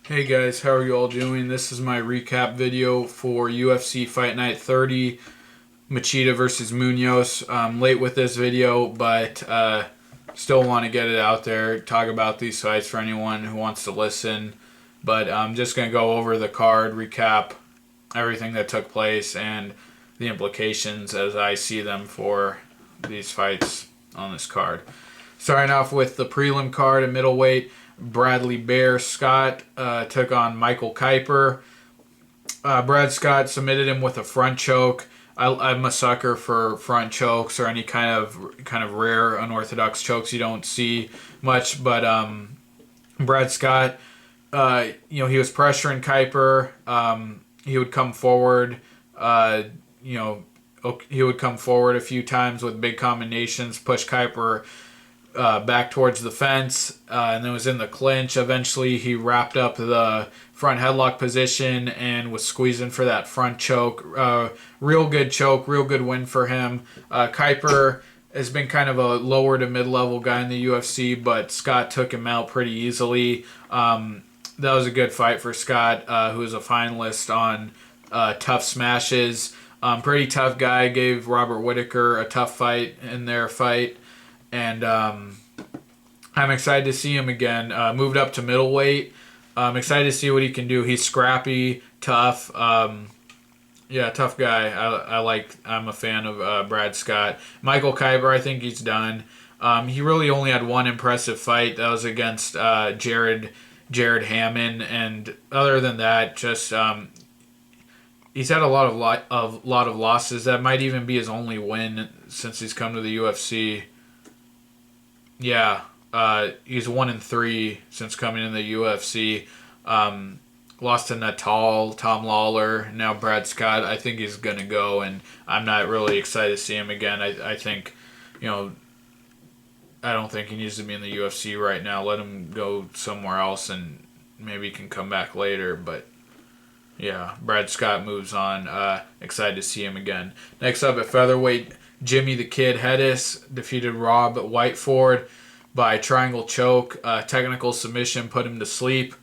Hey guys, how are you all doing? This is my recap video for UFC Fight Night 30, Machida versus Munoz. I'm late with this video, but still want to get it out there, talk about these fights for anyone who wants to listen. But I'm just going to go over the card, recap everything that took place, and the implications as I see them for these fights on this card. Starting off with the prelim card at middleweight, Bradley Bear Scott took on Michael Kuiper. Brad Scott submitted him with a front choke. I'm a sucker for front chokes or any kind of rare unorthodox chokes you don't see much. But Brad Scott, he was pressuring Kuiper. He would come forward. He would come forward a few times with big combinations, push Kuiper back towards the fence, and then was in the clinch. Eventually, he wrapped up the front headlock position and was squeezing for that front choke. Real good choke, real good win for him. Kuiper has been kind of a lower to mid-level guy in the UFC, but Scott took him out pretty easily. That was a good fight for Scott, who was a finalist on Tough Smashes. Pretty tough guy, gave Robert Whittaker a tough fight in their fight. And I'm excited to see him again. Moved up to middleweight. I'm excited to see what he can do. He's scrappy, tough. Tough guy. I'm a fan of Brad Scott. Michael Kuiper, I think he's done. He really only had one impressive fight. That was against Jared Hammond, and other than that, just he's had a lot of losses. That might even be his only win since he's come to the UFC. Yeah, he's 1-3 since coming in the UFC. Lost to Natal, Tom Lawler, now Brad Scott. I think he's gonna go, and I'm not really excited to see him again. I think, I don't think he needs to be in the UFC right now. Let him go somewhere else, and maybe he can come back later. But yeah, Brad Scott moves on. Excited to see him again. Next up at featherweight, Jimmy the Kid Hattis defeated Rob Whiteford by triangle choke. Technical submission put him to sleep.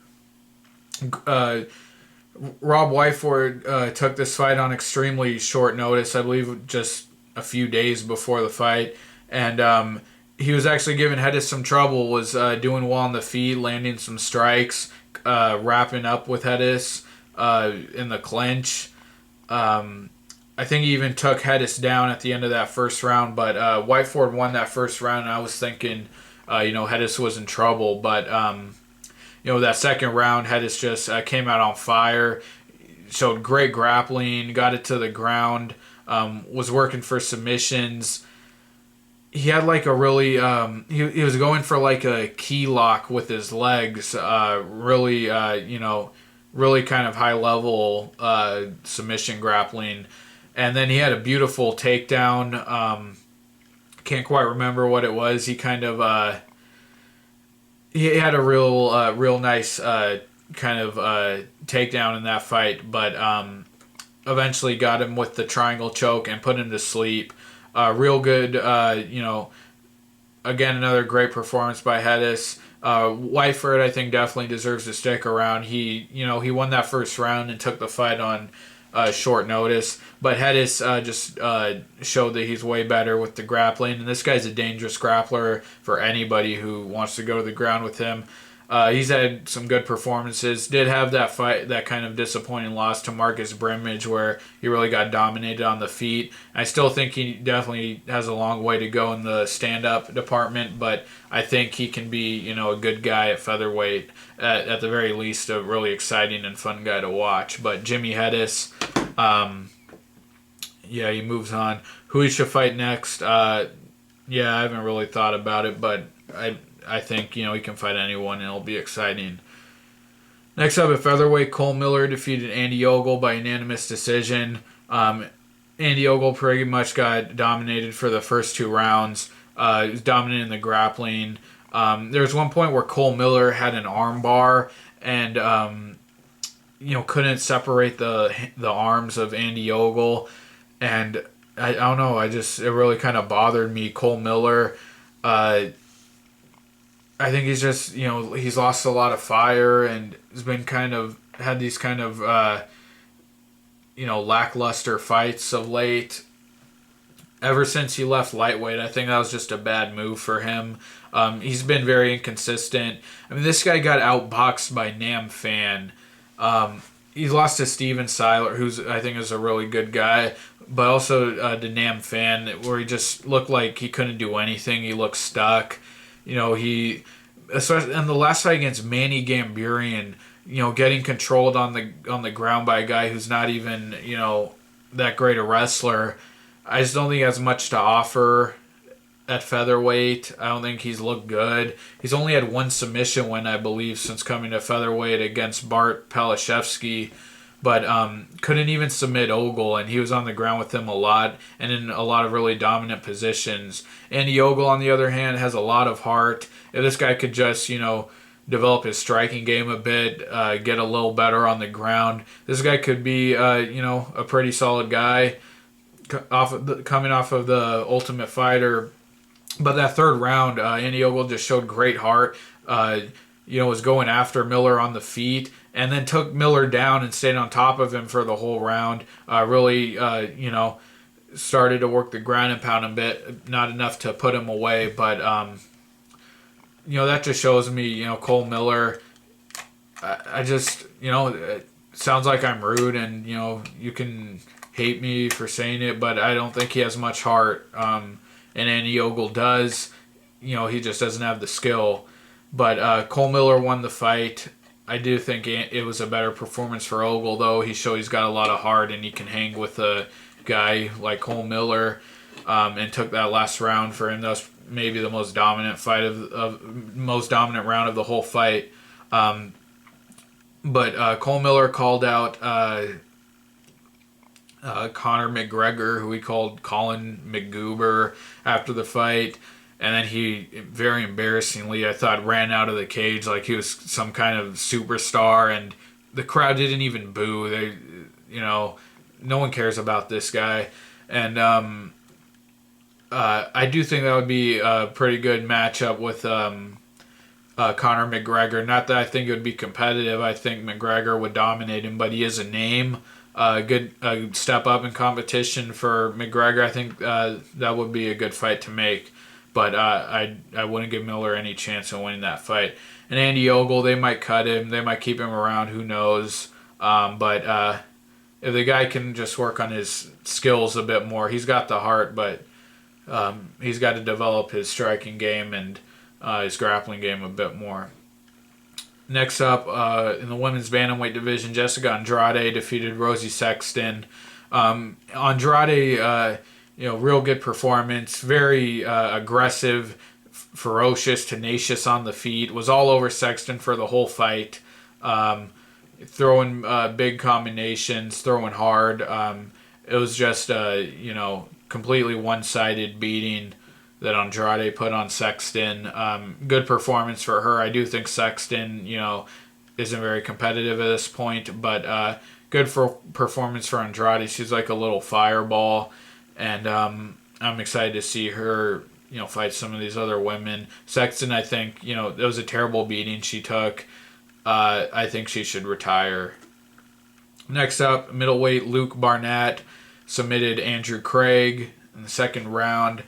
Rob Whiteford took this fight on extremely short notice, I believe just a few days before the fight. And he was actually giving Hattis some trouble, was doing well on the feet, landing some strikes, wrapping up with Hattis in the clinch. I think he even took Hattis down at the end of that first round, but Whiteford won that first round, and I was thinking, Hattis was in trouble. But, that second round, Hattis just came out on fire, showed great grappling, got it to the ground, was working for submissions. He had like a really, he was going for like a key lock with his legs, really kind of high level submission grappling. And then he had a beautiful takedown. Can't quite remember what it was. He kind of he had a real nice kind of takedown in that fight, but eventually got him with the triangle choke and put him to sleep. Real good. Again, another great performance by Hattis. Whiteford, I think, definitely deserves to stick around. He won that first round and took the fight on short notice, but Hattis just showed that he's way better with the grappling, and this guy's a dangerous grappler for anybody who wants to go to the ground with him. He's had some good performances. Did have that fight, that kind of disappointing loss to Marcus Brimage, where he really got dominated on the feet. I still think he definitely has a long way to go in the stand-up department, but I think he can be, a good guy at featherweight. At the very least, a really exciting and fun guy to watch. But Jimmy Hattis, he moves on. Who he should fight next? I haven't really thought about it, but I think, he can fight anyone and it'll be exciting. Next up at featherweight, Cole Miller defeated Andy Ogle by unanimous decision. Andy Ogle pretty much got dominated for the first two rounds. He was dominant in the grappling. There was one point where Cole Miller had an arm bar and, couldn't separate the arms of Andy Ogle. And I don't know, it really kind of bothered me. Cole Miller, I think he's just, he's lost a lot of fire and has been kind of had these kind of, lackluster fights of late. Ever since he left lightweight, I think that was just a bad move for him. He's been very inconsistent. I mean, this guy got outboxed by Nam Fan. He's lost to Steven Seiler, who's I think is a really good guy, but also to Nam Fan, where he just looked like he couldn't do anything. He looked stuck. Especially in the last fight against Manny Gamburian, getting controlled on the ground by a guy who's not even that great a wrestler. I just don't think he has much to offer at featherweight. I don't think he's looked good. He's only had one submission win, I believe, since coming to featherweight against Bart Palashevsky, but couldn't even submit Ogle, and he was on the ground with him a lot and in a lot of really dominant positions. Andy Ogle, on the other hand, has a lot of heart. If this guy could just, develop his striking game a bit, get a little better on the ground, this guy could be, a pretty solid guy coming off of the Ultimate Fighter. But that third round, Andy Ogle just showed great heart. Was going after Miller on the feet, and then took Miller down and stayed on top of him for the whole round. Really, started to work the ground and pound him a bit. Not enough to put him away, but that just shows me, Cole Miller. I just, it sounds like I'm rude, and you can hate me for saying it, but I don't think he has much heart. And Andy Ogle does. He just doesn't have the skill. But Cole Miller won the fight. I do think it was a better performance for Ogle, though. He showed he's got a lot of heart and he can hang with a guy like Cole Miller, and took that last round for him. That was maybe the most dominant most dominant round of the whole fight. But Cole Miller called out Conor McGregor, who he called Colin McGoober, after the fight. And then he, very embarrassingly, I thought, ran out of the cage like he was some kind of superstar. And the crowd didn't even boo. They, no one cares about this guy. And I do think that would be a pretty good matchup with Conor McGregor. Not that I think it would be competitive. I think McGregor would dominate him, but he is a name. Good step up in competition for McGregor. I think that would be a good fight to make. But I wouldn't give Miller any chance of winning that fight. And Andy Ogle, they might cut him. They might keep him around. Who knows? But if the guy can just work on his skills a bit more, he's got the heart, but he's got to develop his striking game and his grappling game a bit more. Next up, in the women's bantamweight division, Jessica Andrade defeated Rosie Sexton. Andrade, real good performance, very aggressive, ferocious, tenacious on the feet, was all over Sexton for the whole fight, throwing big combinations, throwing hard. It was just completely one-sided beating that Andrade put on Sexton. Good performance for her. I do think Sexton, isn't very competitive at this point, but good performance for Andrade. She's like a little fireball, and I'm excited to see her, fight some of these other women. Sexton, I think, it was a terrible beating she took. I think she should retire. Next up, middleweight Luke Barnett submitted Andrew Craig in the second round.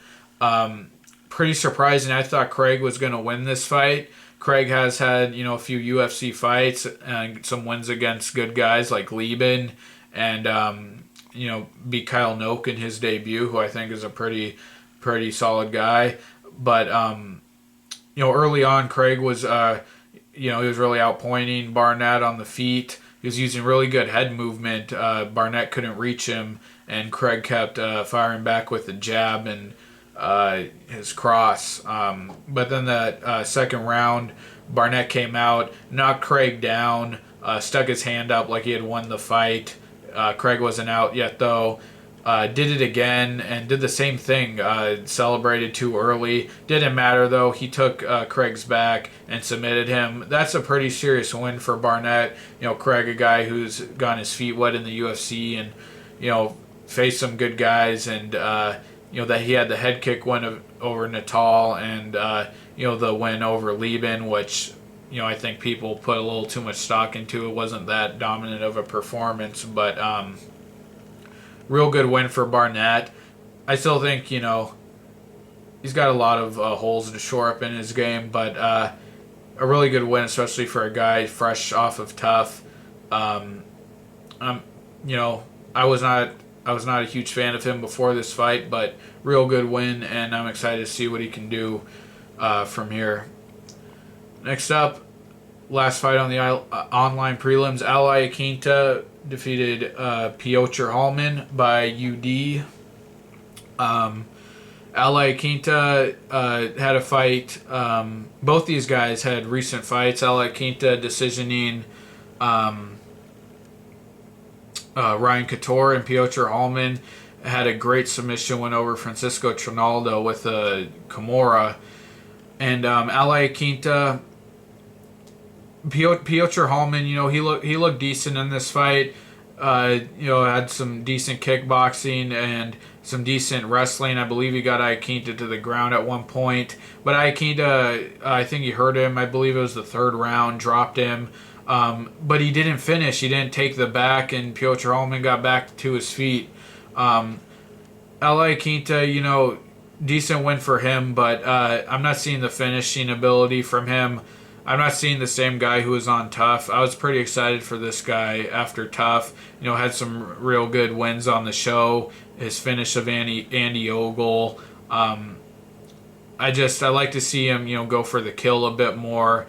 Pretty surprising. I thought Craig was going to win this fight. Craig has had, a few UFC fights and some wins against good guys like Lieben and, beat Kyle Noak in his debut, who I think is a pretty solid guy. But, early on, Craig was, he was really outpointing Barnett on the feet. He was using really good head movement. Barnett couldn't reach him, and Craig kept firing back with the jab and his cross. But then that second round, Barnett came out, knocked Craig down, stuck his hand up like he had won the fight. Craig wasn't out yet, though. Did it again and did the same thing. Celebrated too early. Didn't matter, though. He took Craig's back and submitted him. That's a pretty serious win for Barnett. Craig, a guy who's gotten his feet wet in the UFC and, faced some good guys, and, that he had the head kick win over Natal, and, the win over Lieben, which, I think people put a little too much stock into. It wasn't that dominant of a performance, but real good win for Barnett. I still think, he's got a lot of holes to shore up in his game, but a really good win, especially for a guy fresh off of tough. I was not a huge fan of him before this fight, but real good win, and I'm excited to see what he can do from here. Next up, last fight on the online prelims, Ali Akinta defeated Piotr Hallman by UD. Ali Akinta had a fight. Both these guys had recent fights. Ali Akinta decisioning Ryan Couture, and Piotr Hallman had a great submission win over Francisco Trinaldo with a Kimura. And Ali Akinta, Piotr Hallman, he looked decent in this fight. Had some decent kickboxing and some decent wrestling. I believe he got Akinta to the ground at one point. But Akinta, I think he hurt him. I believe it was the third round, dropped him. But he didn't finish. He didn't take the back, and Piotr Hallman got back to his feet. Ali Akinta, decent win for him, but I'm not seeing the finishing ability from him. I'm not seeing the same guy who was on Tough. I was pretty excited for this guy after Tough. Had some real good wins on the show. His finish of Andy Ogle. I like to see him, go for the kill a bit more,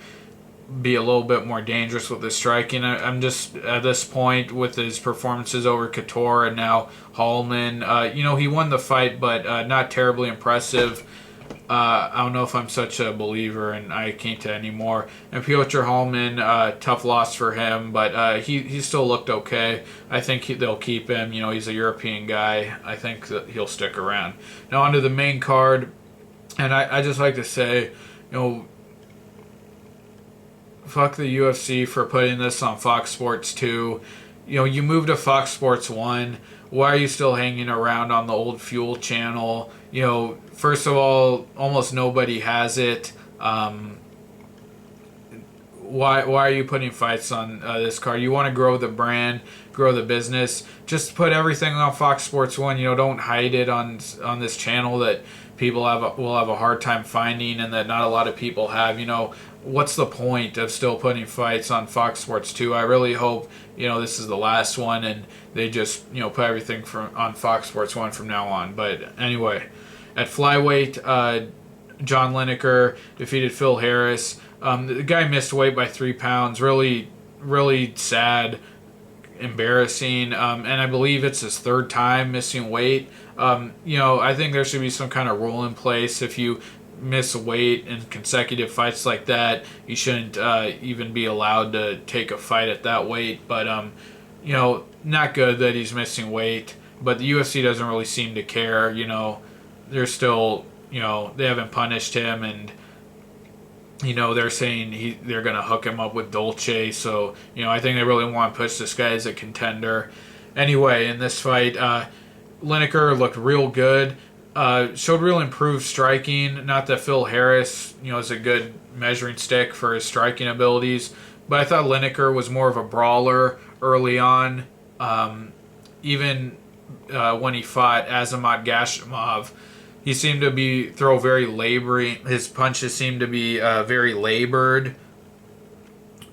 be a little bit more dangerous with his striking. I'm just, at this point, with his performances over Couture and now Hallman, he won the fight, but not terribly impressive. I don't know if I'm such a believer in Akinta anymore. And Piotr Hallman, tough loss for him, but he still looked okay. I think they'll keep him. He's a European guy. I think that he'll stick around. Now onto the main card, and I just like to say, fuck the UFC for putting this on Fox Sports 2. You moved to Fox Sports 1. Why are you still hanging around on the old Fuel channel? First of all, almost nobody has it. Why are you putting fights on this card? You want to grow the brand, grow the business. Just put everything on Fox Sports 1. Don't hide it on this channel that people will have a hard time finding and that not a lot of people have. What's the point of still putting fights on Fox Sports 2? I really hope, this is the last one and they just, put everything on Fox Sports 1 from now on. But anyway, at flyweight, John Lineker defeated Phil Harris. The guy missed weight by 3 pounds. Really, really sad, embarrassing. And I believe it's his third time missing weight. I think there should be some kind of rule in place. If you miss weight in consecutive fights like that, you shouldn't even be allowed to take a fight at that weight. But not good that he's missing weight, but the UFC doesn't really seem to care. They're still, they haven't punished him, and they're saying they're gonna hook him up with Dolce. So I think they really want to push this guy as a contender. Anyway, in this fight, Lineker looked real good. Showed real improved striking. Not that Phil Harris, is a good measuring stick for his striking abilities, but I thought Lineker was more of a brawler early on. Even when he fought Azamat Gashimov, he seemed to throw very laboring. His punches seemed to be very labored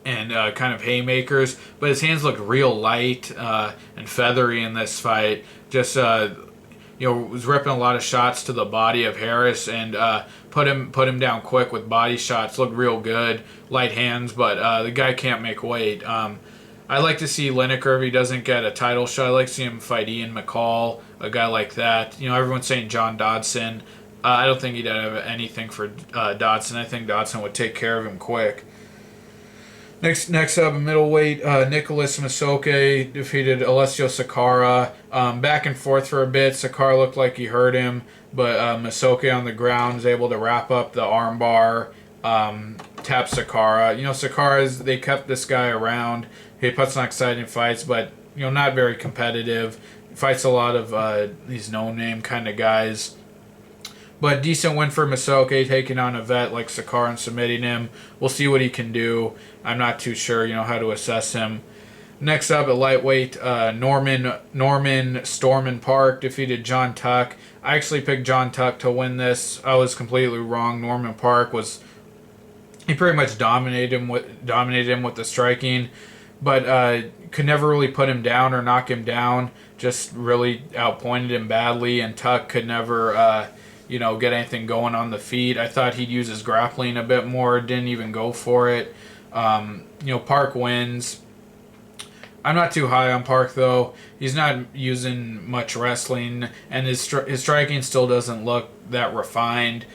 and kind of haymakers, but his hands looked real light and feathery in this fight. Just was ripping a lot of shots to the body of Harris and put him down quick with body shots. Looked real good, light hands, but the guy can't make weight. I like to see Lineker if he doesn't get a title shot. I like to see him fight Ian McCall, a guy like that. Everyone's saying John Dodson. I don't think he'd have anything for Dodson. I think Dodson would take care of him quick. Next up, middleweight, Nicholas Masoke defeated Alessio Sakara. Back and forth for a bit. Sakara looked like he hurt him, but Masoke on the ground was able to wrap up the armbar, tap Sakara. Sakara's, they kept this guy around. He puts on exciting fights, but not very competitive. Fights a lot of these no-name kind of guys. But decent win for Masoke, taking on a vet like Sakara and submitting him. We'll see what he can do. I'm not too sure, how to assess him. Next up at lightweight, Norman Stormin Park defeated John Tuck. I actually picked John Tuck to win this. I was completely wrong. Norman Park he pretty much dominated him with the striking, but could never really put him down or knock him down. Just really outpointed him badly, and Tuck could never get anything going on the feet. I thought he'd use his grappling a bit more. Didn't even go for it. Park wins. I'm not too high on Park, though. He's not using much wrestling, and his striking still doesn't look that refined.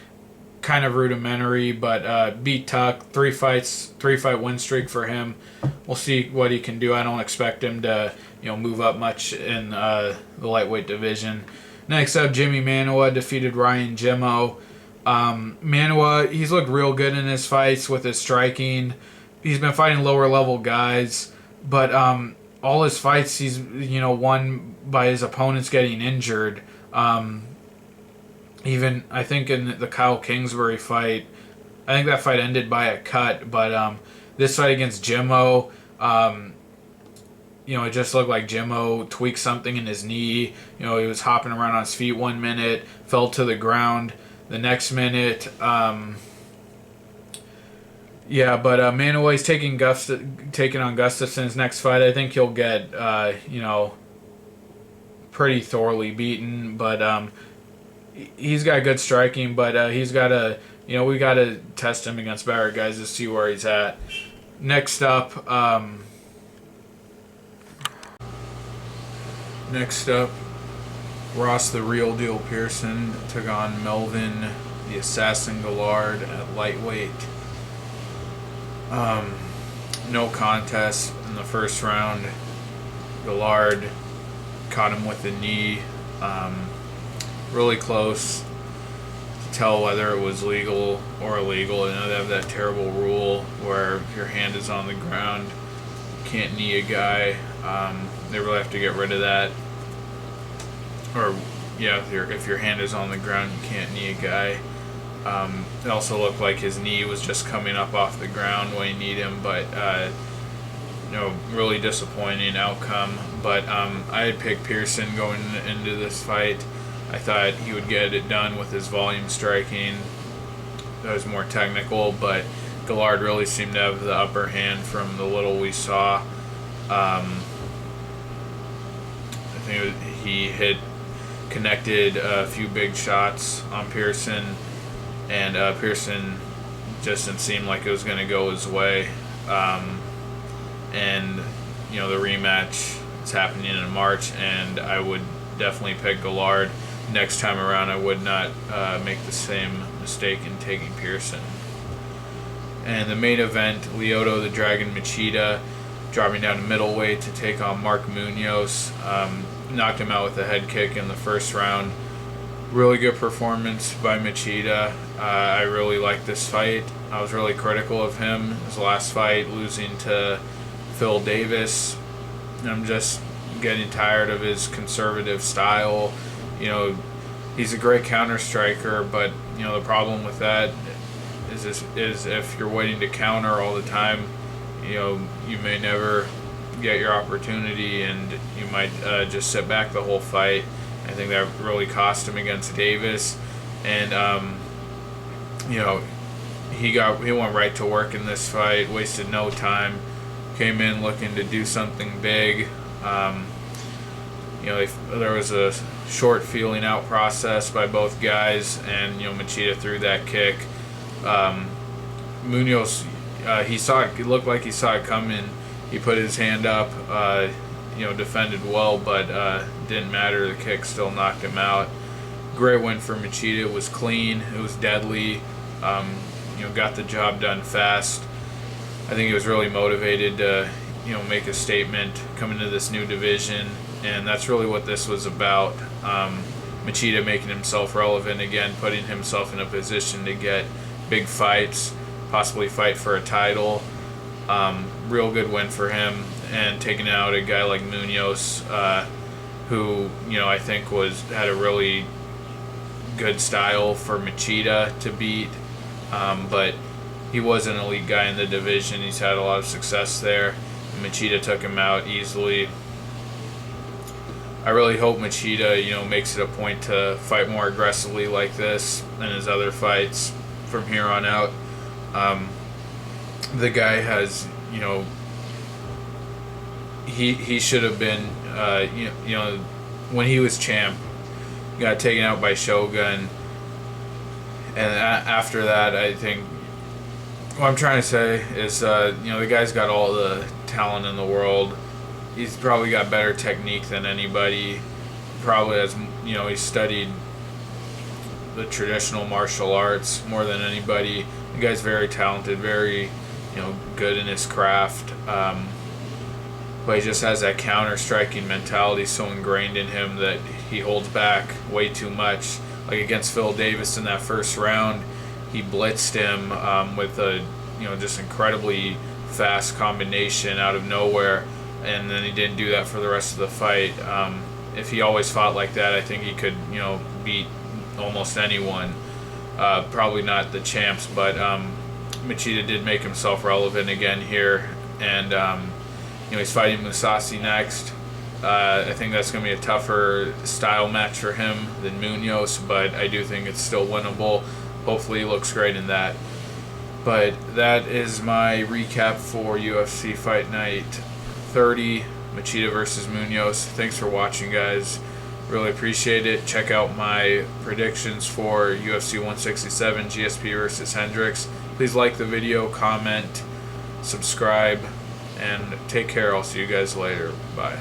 Kind of rudimentary, but beat Tuck. 3-fight win streak for him. We'll see what he can do. I don't expect him to move up much in the lightweight division. Next up, Jimmy Manuwa defeated Ryan Jimmo. Manuwa, he's looked real good in his fights with his striking. He's been fighting lower level guys, but all his fights he's won by his opponents getting injured. Even I think in the Kyle Kingsbury fight, I think that fight ended by a cut, but this fight against Jimmo, it just looked like Jimmo tweaked something in his knee. He was hopping around on his feet 1 minute, fell to the ground the next minute. Manuwa is taking on Gustafson's next fight. I think he'll get pretty thoroughly beaten, but he's got good striking, but he's got to we got to test him against better guys to see where he's at. Next up, Ross the Real Deal Pearson took on Melvin the Assassin Guillard at lightweight. No contest in the first round. Guillard caught him with the knee. Really close to tell whether it was legal or illegal. They have that terrible rule where if your hand is on the ground, you can't knee a guy. They really have to get rid of that. If your hand is on the ground, you can't knee a guy. It also looked like his knee was just coming up off the ground when you need him, but really disappointing outcome. But I had picked Pearson going into this fight. I thought he would get it done with his volume striking. That was more technical, but Guillard really seemed to have the upper hand from the little we saw. I think he connected a few big shots on Pearson, and Pearson just didn't seem like it was going to go his way. The rematch is happening in March, and I would definitely pick Guillard. Next time around, I would not make the same mistake in taking Pearson. And the main event, Lyoto the Dragon Machida dropping down to middleweight to take on Mark Munoz. Knocked him out with a head kick in the first round. Really good performance by Machida. I really liked this fight. I was really critical of him. His last fight, losing to Phil Davis. I'm just getting tired of his conservative style. He's a great counter striker, but the problem with that is if you're waiting to counter all the time, you may never get your opportunity, and you might just sit back the whole fight. I think that really cost him against Davis, and he went right to work in this fight, wasted no time, came in looking to do something big. There was a short feeling out process by both guys, and Machida threw that kick. Munoz, it looked like he saw it coming. He put his hand up, defended well, but didn't matter. The kick still knocked him out. Great win for Machida. It was clean. It was deadly. Got the job done fast. I think he was really motivated to, make a statement, come into this new division, and that's really what this was about. Machida making himself relevant again, putting himself in a position to get big fights, possibly fight for a title. Real good win for him, and taking out a guy like Munoz, who I think had a really good style for Machida to beat, but he was an elite guy in the division. He's had a lot of success there. Machida took him out easily. I really hope Machida, makes it a point to fight more aggressively like this in his other fights from here on out. The guy has, he should have been, when he was champ, got taken out by Shogun, and after that, I think what I'm trying to say is, the guy's got all the talent in the world. He's probably got better technique than anybody. Probably has, he's studied the traditional martial arts more than anybody. The guy's very talented, very, good in his craft. But he just has that counter-striking mentality so ingrained in him that he holds back way too much. Like against Phil Davis in that first round, he blitzed him with a, just incredibly fast combination out of nowhere, and then he didn't do that for the rest of the fight. If he always fought like that, I think he could, beat almost anyone. Probably not the champs, but Machida did make himself relevant again here, and he's fighting Musashi next. I think that's going to be a tougher style match for him than Munoz, but I do think it's still winnable. Hopefully he looks great in that. But that is my recap for UFC Fight Night 30, Machida versus Munoz. Thanks for watching, guys. Really appreciate it. Check out my predictions for UFC 167, GSP versus Hendricks. Please like the video, comment, subscribe, and take care. I'll see you guys later. Bye.